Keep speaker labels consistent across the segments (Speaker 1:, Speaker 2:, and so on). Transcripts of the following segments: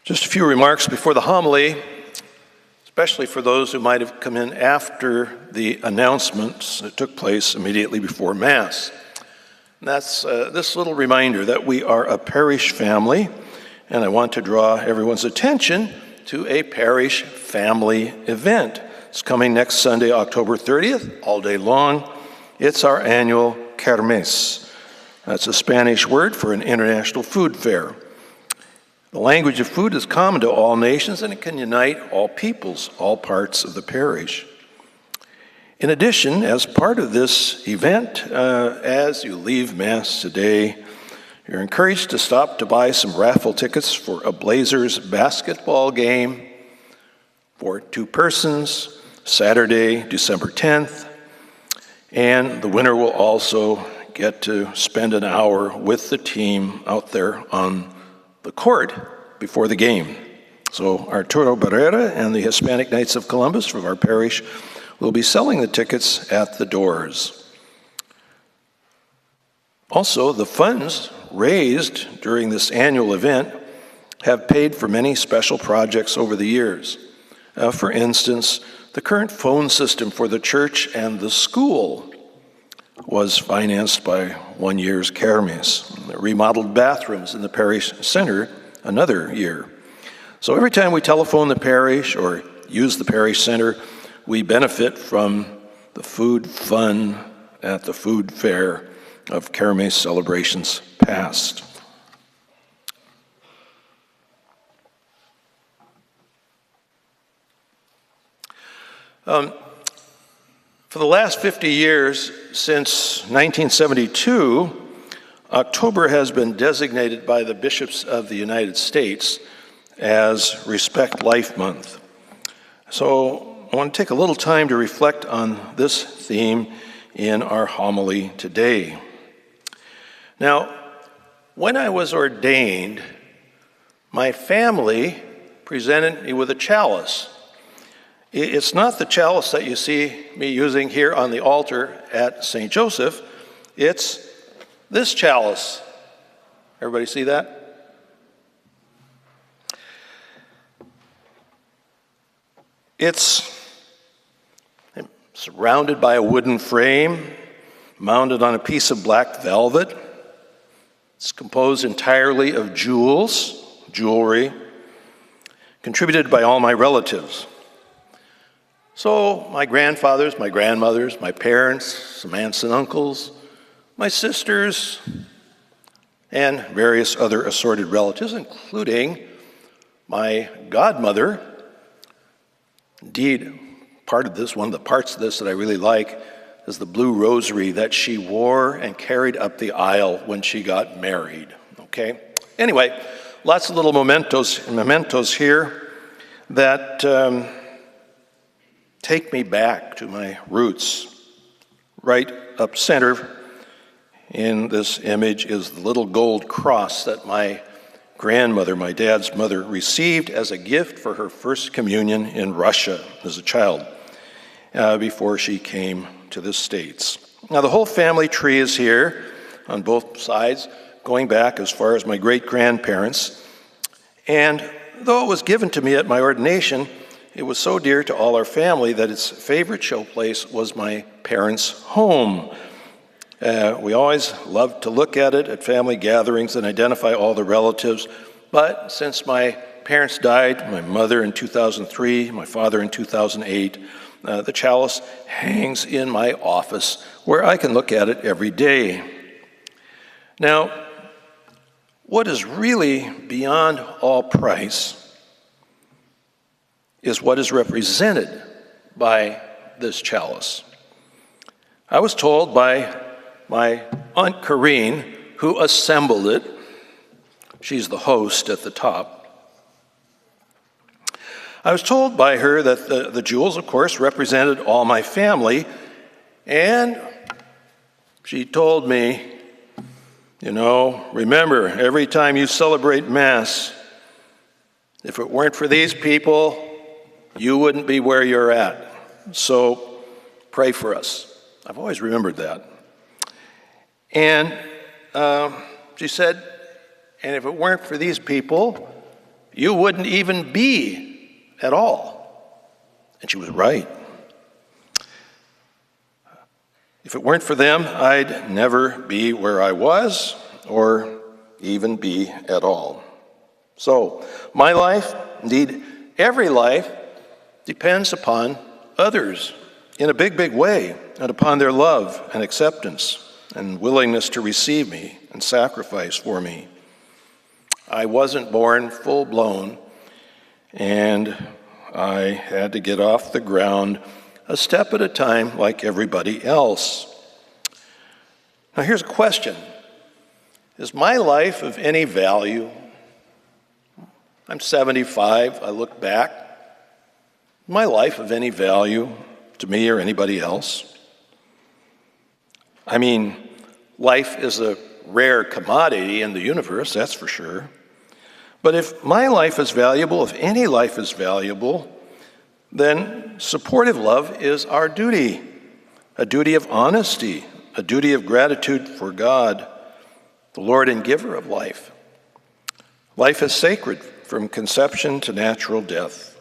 Speaker 1: Just a few remarks before the homily, especially for those who might have come in after the announcements that took place immediately before Mass. And that's this little reminder that we are a parish family, and I want to draw everyone's attention to a parish family event. It's coming next Sunday, October 30th, all day long. It's our annual Kermés. That's a Spanish word for an international food fair. The language of food is common to all nations, and it can unite all peoples, all parts of the parish. In addition, as part of this event, as you leave Mass today, you're encouraged to stop to buy some raffle tickets for a Blazers basketball game for 2 persons, Saturday, December 10th, and the winner will also get to spend an hour with the team out there on the court before the game. So Arturo Barrera and the Hispanic Knights of Columbus from our parish will be selling the tickets at the doors. Also, the funds raised during this annual event have paid for many special projects over the years. For instance, the current phone system for the church and the school was financed by 1 year's Kermés. Remodeled bathrooms in the parish center another year. So every time we telephone the parish or use the parish center, we benefit from the food fun at the food fair of Kermés celebrations past. For the last 50 years, since 1972, October has been designated by the bishops of the United States as Respect Life Month. So I want to take a little time to reflect on this theme in our homily today. Now, when I was ordained, my family presented me with a chalice. It's not the chalice that you see me using here on the altar at St. Joseph. It's this chalice. Everybody see that? It's surrounded by a wooden frame, mounted on a piece of black velvet. It's composed entirely of jewelry, contributed by all my relatives. So my grandfathers, my grandmothers, my parents, some aunts and uncles, my sisters, and various other assorted relatives, including my godmother. Indeed, one of the parts of this that I really like is the blue rosary that she wore and carried up the aisle when she got married. Okay? Anyway, lots of little mementos here that take me back to my roots. Right up center in this image is the little gold cross that my grandmother, my dad's mother, received as a gift for her first communion in Russia as a child before she came to the States. Now, the whole family tree is here on both sides, going back as far as my great-grandparents. And though it was given to me at my ordination, it was so dear to all our family that its favorite showplace was my parents' home. We always loved to look at it at family gatherings and identify all the relatives. But since my parents died, my mother in 2003, my father in 2008, the chalice hangs in my office where I can look at it every day. Now, what is really beyond all price is what is represented by this chalice. I was told by my Aunt Corrine, who assembled it, she's the host at the top, I was told by her that the jewels, of course, represented all my family, and she told me, remember, every time you celebrate Mass, if it weren't for these people, you wouldn't be where you're at. So pray for us. I've always remembered that. And she said, and if it weren't for these people, you wouldn't even be at all. And she was right. If it weren't for them, I'd never be where I was or even be at all. So my life, indeed every life, depends upon others in a big, big way, and upon their love and acceptance and willingness to receive me and sacrifice for me. I wasn't born full-blown, and I had to get off the ground a step at a time like everybody else. Now here's a question. Is my life of any value? I'm 75, I look back. Is my life of any value to me or anybody else? I mean, life is a rare commodity in the universe, that's for sure. But if my life is valuable, if any life is valuable, then supportive love is our duty, a duty of honesty, a duty of gratitude for God, the Lord and giver of life. Life is sacred from conception to natural death,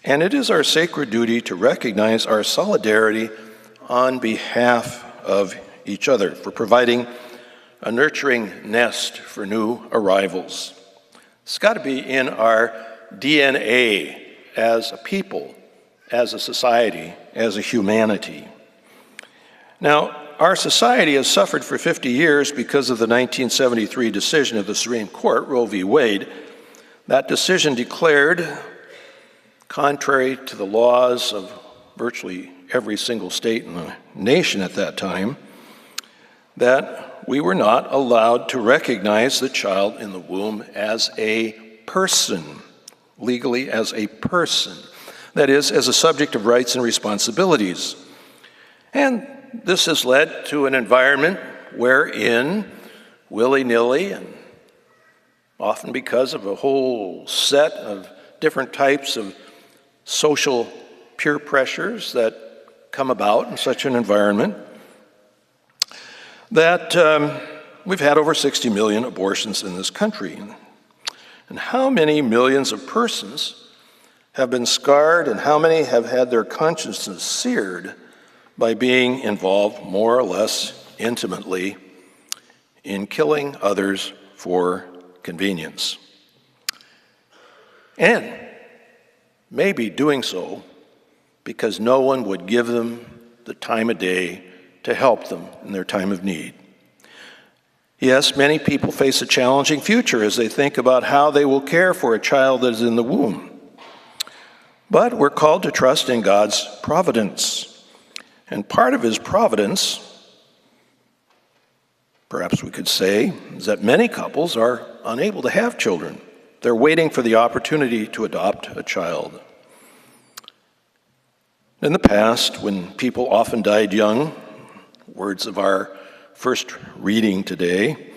Speaker 1: and it is our sacred duty to recognize our solidarity on behalf of each other for providing a nurturing nest for new arrivals. It's got to be in our DNA as a people, as a society, as a humanity. Now, our society has suffered for 50 years because of the 1973 decision of the Supreme Court, Roe v. Wade. That decision declared, contrary to the laws of virtually every single state in the nation at that time, that we were not allowed to recognize the child in the womb as a person, legally as a person, that is, as a subject of rights and responsibilities. And this has led to an environment wherein, willy-nilly, and often because of a whole set of different types of social peer pressures that come about in such an environment, that we've had over 60 million abortions in this country. And how many millions of persons have been scarred, and how many have had their consciences seared by being involved more or less intimately in killing others for convenience? And maybe doing so because no one would give them the time of day to help them in their time of need. Yes, many people face a challenging future as they think about how they will care for a child that is in the womb. But we're called to trust in God's providence. And part of his providence, perhaps we could say, is that many couples are unable to have children. They're waiting for the opportunity to adopt a child. In the past, when people often died young, words of our first reading today,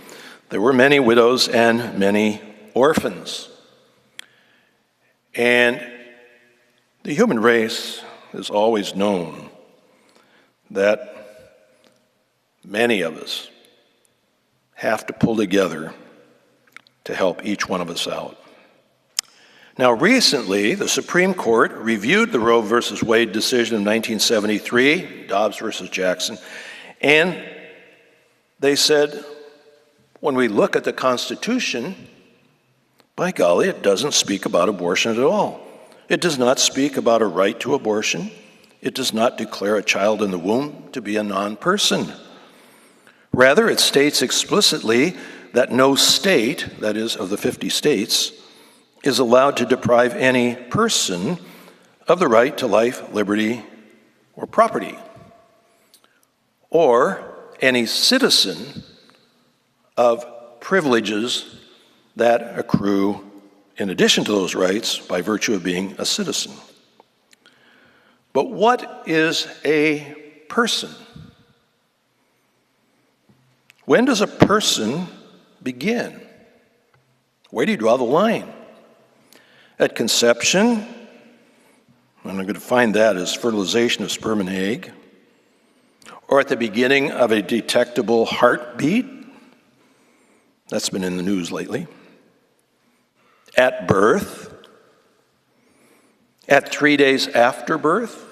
Speaker 1: there were many widows and many orphans. And the human race has always known that many of us have to pull together to help each one of us out. Now, recently, the Supreme Court reviewed the Roe v. Wade decision of 1973, Dobbs v. Jackson, and they said, when we look at the Constitution, by golly, it doesn't speak about abortion at all. It does not speak about a right to abortion. It does not declare a child in the womb to be a non-person. Rather, it states explicitly that no state, that is, of the 50 states, is allowed to deprive any person of the right to life, liberty, or property, or any citizen of privileges that accrue in addition to those rights by virtue of being a citizen. But what is a person? When does a person begin? Where do you draw the line? At conception, and I'm going to find that as fertilization of sperm and egg, or at the beginning of a detectable heartbeat. That's been in the news lately. at birth, at 3 days after birth.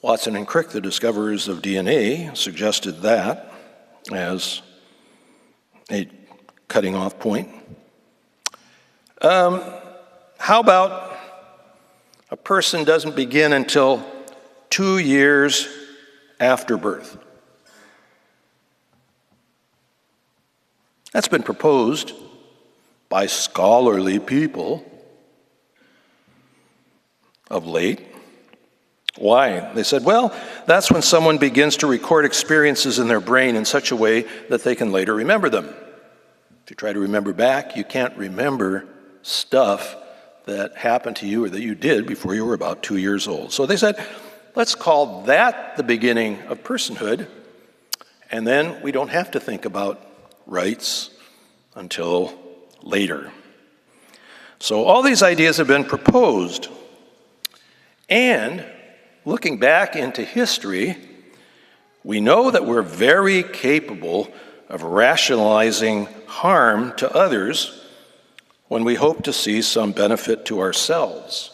Speaker 1: Watson and Crick, the discoverers of DNA, suggested that as a cutting off point. How about a person doesn't begin until 2 years after birth? That's been proposed by scholarly people of late. Why? They said, well, that's when someone begins to record experiences in their brain in such a way that they can later remember them. If you try to remember back, you can't remember stuff that happened to you or that you did before you were about 2 years old. So they said, let's call that the beginning of personhood, and then we don't have to think about rights until later. So all these ideas have been proposed. And looking back into history, we know that we're very capable of rationalizing harm to others when we hope to see some benefit to ourselves.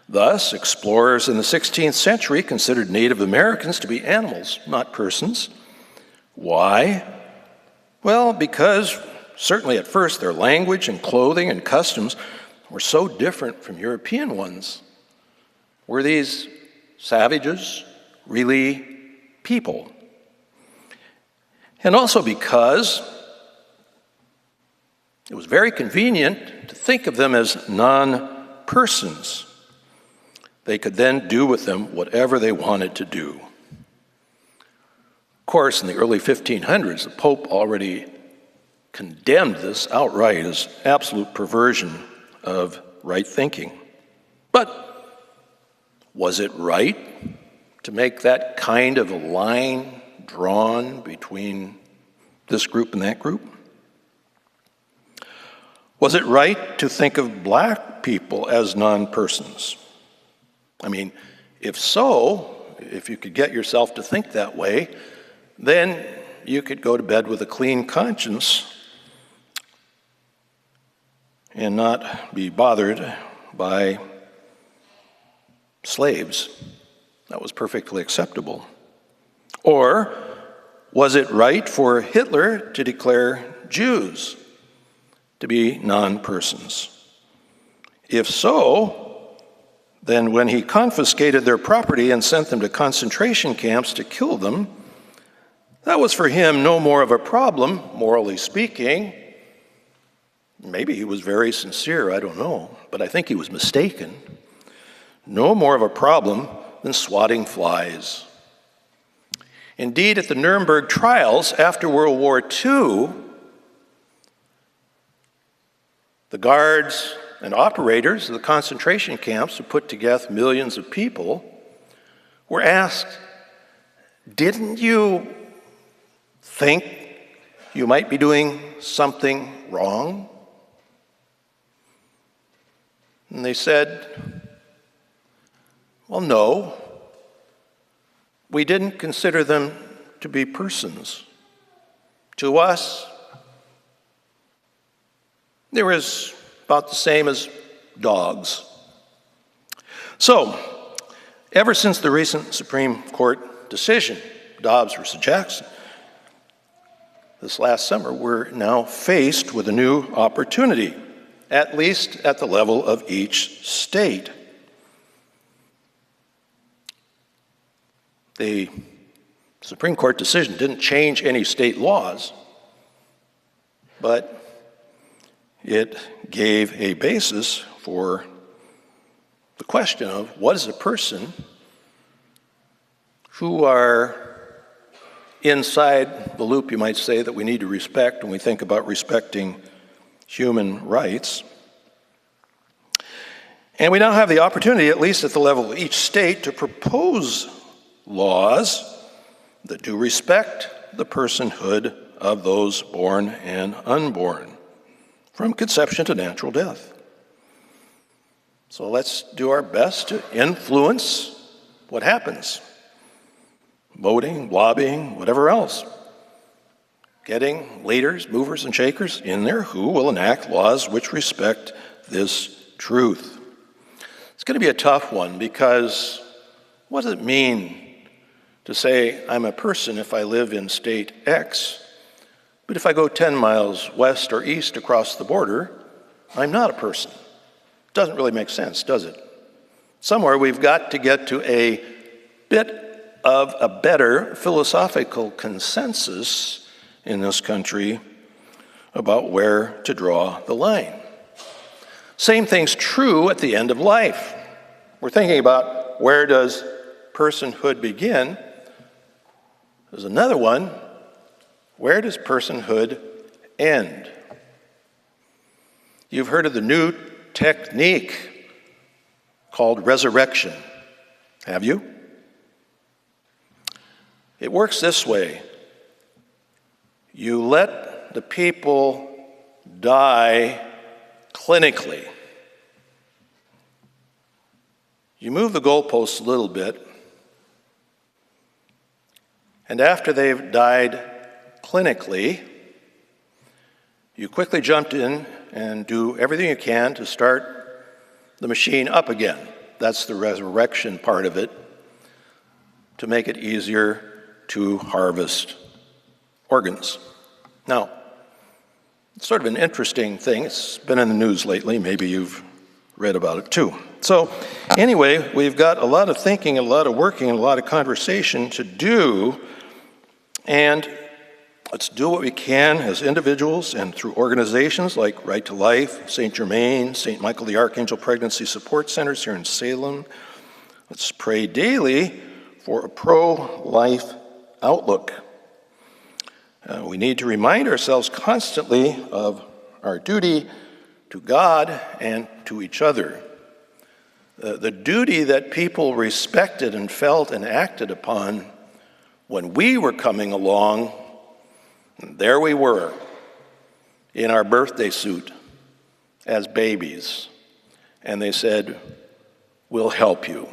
Speaker 1: Thus, explorers in the 16th century considered Native Americans to be animals, not persons. Why? Well, because certainly at first their language and clothing and customs were so different from European ones. Were these savages really people? And also because it was very convenient to think of them as non-persons. They could then do with them whatever they wanted to do. Of course, in the early 1500s, the Pope already condemned this outright as absolute perversion of right thinking. But was it right to make that kind of a line drawn between this group and that group? Was it right to think of black people as non-persons? I mean, if so, if you could get yourself to think that way, then you could go to bed with a clean conscience and not be bothered by slaves. That was perfectly acceptable. Or was it right for Hitler to declare Jews to be non-persons? If so, then when he confiscated their property and sent them to concentration camps to kill them, that was for him no more of a problem, morally speaking. Maybe he was very sincere, I don't know, but I think he was mistaken. No more of a problem than swatting flies. Indeed, at the Nuremberg trials after World War II, the guards and operators of the concentration camps who put to death millions of people were asked, didn't you think you might be doing something wrong? And they said, well, no. We didn't consider them to be persons. To us, they were about the same as dogs. So, ever since the recent Supreme Court decision, Dobbs versus Jackson, this last summer, we're now faced with a new opportunity, at least at the level of each state. The Supreme Court decision didn't change any state laws, but it gave a basis for the question of what is a person who are inside the loop, you might say, that we need to respect when we think about respecting human rights. And we now have the opportunity, at least at the level of each state, to propose laws that do respect the personhood of those born and unborn, from conception to natural death. So let's do our best to influence what happens. Voting, lobbying, whatever else. getting leaders, movers, and shakers in there who will enact laws which respect this truth. It's going to be a tough one because what does it mean to say I'm a person if I live in state X, but if I go 10 miles west or east across the border, I'm not a person? Doesn't really make sense, does it? Somewhere we've got to get to a bit of a better philosophical consensus in this country about where to draw the line. Same thing's true at the end of life. We're thinking about where does personhood begin? There's another one. Where does personhood end? You've heard of the new technique called resurrection, have you? It works this way. You let the people die clinically. You move the goalposts a little bit, and after they've died clinically, you quickly jump in and do everything you can to start the machine up again. That's the resurrection part of it, to make it easier to harvest organs. Now, it's sort of an interesting thing. It's been in the news lately. Maybe you've read about it too. So anyway, we've got a lot of thinking, a lot of working, and a lot of conversation to do. And let's do what we can as individuals and through organizations like Right to Life, St. Germain, St. Michael the Archangel Pregnancy Support Centers here in Salem. Let's pray daily for a pro-life outlook. We need to remind ourselves constantly of our duty to God and to each other. The duty that people respected and felt and acted upon when we were coming along, and there we were in our birthday suit as babies, and they said, "We'll help you."